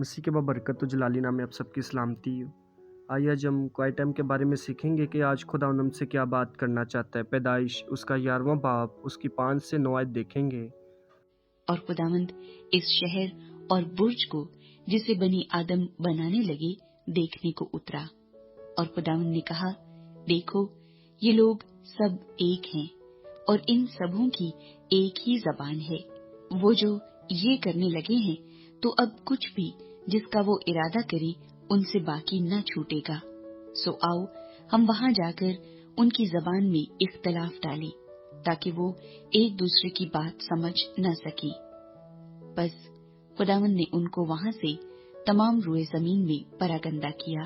مسیح کے بابرکت و جلالی نام میں آپ سب کی سلامتی ہو۔ آئیے آج ہم کوائٹ ٹائم کے بارے میں سیکھیں گے کہ آج خدا ہم سے کیا بات کرنا چاہتا ہے۔ پیدائش اس کا 11واں باب اس کی 5 سے 9 آیت دیکھیں گے۔ اور خداوند اس شہر اور برج کو جسے بنی آدم بنانے لگے دیکھنے کو اترا، اور خداوند نے کہا، دیکھو یہ لوگ سب ایک ہیں اور ان سبوں کی ایک ہی زبان ہے۔ وہ جو یہ کرنے لگے ہیں تو اب کچھ بھی جس کا وہ ارادہ کرے ان سے باقی نہ چھوٹے گا۔ سو آؤ ہم وہاں جا کر ان کی زبان میں اختلاف ڈالیں تاکہ وہ ایک دوسرے کی بات سمجھ نہ سکیں۔ بس خداوند نے ان کو وہاں سے تمام روئے زمین میں پراگندہ کیا،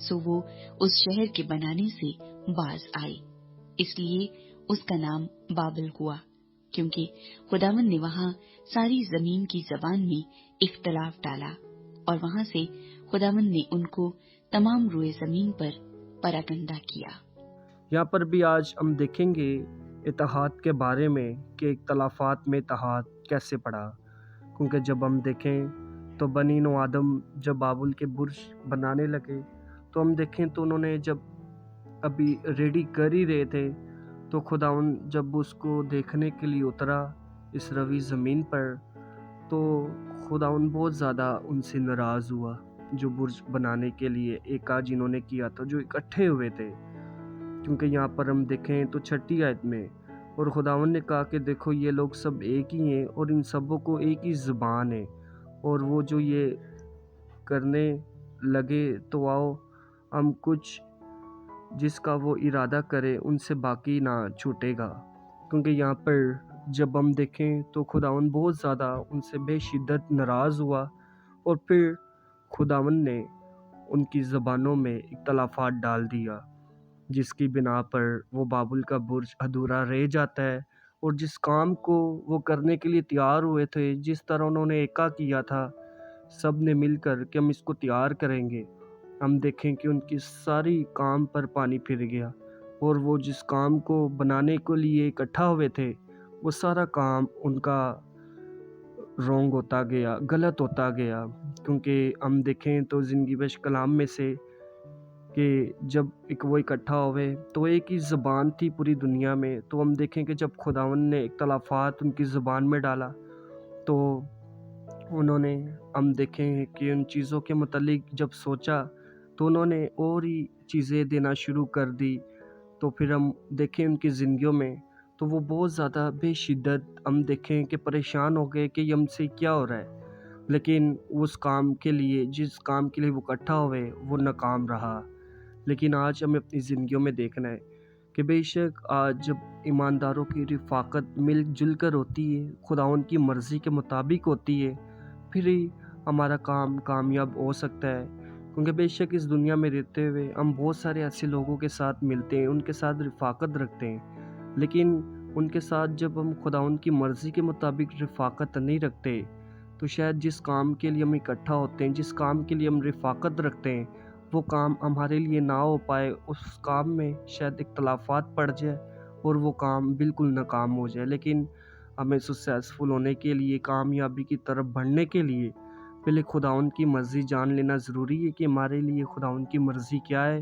سو وہ اس شہر کے بنانے سے باز آئے۔ اس لیے اس کا نام بابل ہوا، کیونکہ خداوند نے وہاں ساری زمین کی زبان میں اختلاف ڈالا، اور وہاں سے خداوند نے ان کو تمام روئے زمین پر پراگندہ کیا۔ یہاں پر بھی آج ہم دیکھیں گے اتحاد کے بارے میں کہ اختلافات میں اتحاد کیسے پڑا، کیونکہ جب ہم دیکھیں تو بنی نو آدم جب بابل کے برج بنانے لگے تو ہم دیکھیں تو انہوں نے جب ابھی ریڈی کر ہی رہے تھے تو خداوند جب اس کو دیکھنے کے لیے اترا اس روی زمین پر تو خداوند بہت زیادہ ان سے ناراض ہوا، جو برج بنانے کے لیے ایک کاج جنہوں نے کیا تھا، جو اکٹھے ہوئے تھے۔ کیونکہ یہاں پر ہم دیکھیں تو 6 آیت میں اور خداوند نے کہا کہ دیکھو یہ لوگ سب ایک ہی ہیں اور ان سبوں کو ایک ہی زبان ہے، اور وہ جو یہ کرنے لگے تو آؤ ہم کچھ جس کا وہ ارادہ کرے ان سے باقی نہ چھوٹے گا۔ کیونکہ یہاں پر جب ہم دیکھیں تو خداوند بہت زیادہ ان سے بے شدت ناراض ہوا، اور پھر خداوند نے ان کی زبانوں میں اختلافات ڈال دیا، جس کی بنا پر وہ بابل کا برج ادھورا رہ جاتا ہے، اور جس کام کو وہ کرنے کے لیے تیار ہوئے تھے، جس طرح انہوں نے ایکا کیا تھا سب نے مل کر کہ ہم اس کو تیار کریں گے، ہم دیکھیں کہ ان کی ساری کام پر پانی پھر گیا، اور وہ جس کام کو بنانے کے لیے اکٹھا ہوئے تھے وہ سارا کام ان کا رونگ ہوتا گیا، غلط ہوتا گیا۔ کیونکہ ہم دیکھیں تو زندگی بخش کلام میں سے کہ جب وہ اکٹھا ہوئے تو ایک ہی زبان تھی پوری دنیا میں، تو ہم دیکھیں کہ جب خداوند نے اختلافات ان کی زبان میں ڈالا تو انہوں نے ہم دیکھیں کہ ان چیزوں کے متعلق جب سوچا تو انہوں نے اور ہی چیزیں دینا شروع کر دی۔ تو پھر ہم دیکھیں ان کی زندگیوں میں تو وہ بہت زیادہ بے شدت ہم دیکھیں کہ پریشان ہو گئے کہ یہ ہم سے کیا ہو رہا ہے، لیکن اس کام کے لیے جس کام کے لیے وہ اکٹھا ہوئے وہ ناکام رہا۔ لیکن آج ہمیں اپنی زندگیوں میں دیکھنا ہے کہ بے شک آج جب ایمانداروں کی رفاقت مل جل کر ہوتی ہے، خداوند کی مرضی کے مطابق ہوتی ہے، پھر ہی ہمارا کام کامیاب ہو سکتا ہے۔ کیونکہ بے شک اس دنیا میں رہتے ہوئے ہم بہت سارے ایسے لوگوں کے ساتھ ملتے ہیں، ان کے ساتھ رفاقت رکھتے ہیں، لیکن ان کے ساتھ جب ہم خداوند کی مرضی کے مطابق رفاقت نہیں رکھتے تو شاید جس کام کے لیے ہم اکٹھا ہوتے ہیں، جس کام کے لیے ہم رفاقت رکھتے ہیں، وہ کام ہمارے لیے نہ ہو پائے، اس کام میں شاید اختلافات پڑ جائے اور وہ کام بالکل ناکام ہو جائے۔ لیکن ہمیں سکسیسفل ہونے کے لیے، کامیابی کی طرف بڑھنے کے لیے پہلے خداوند کی مرضی جان لینا ضروری ہے کہ ہمارے لیے خداوند کی مرضی کیا ہے،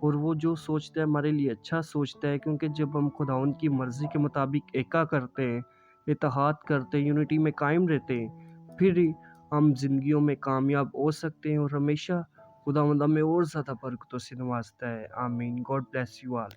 اور وہ جو سوچتا ہے ہمارے لیے اچھا سوچتا ہے۔ کیونکہ جب ہم خداوند کی مرضی کے مطابق ایکا کرتے ہیں، اتحاد کرتے ہیں، یونٹی میں قائم رہتے ہیں، پھر ہی ہم زندگیوں میں کامیاب ہو سکتے ہیں، اور ہمیشہ خداوند ہمیں اور زیادہ برکتوں سے نوازتا ہے۔ آمین۔ God bless you all.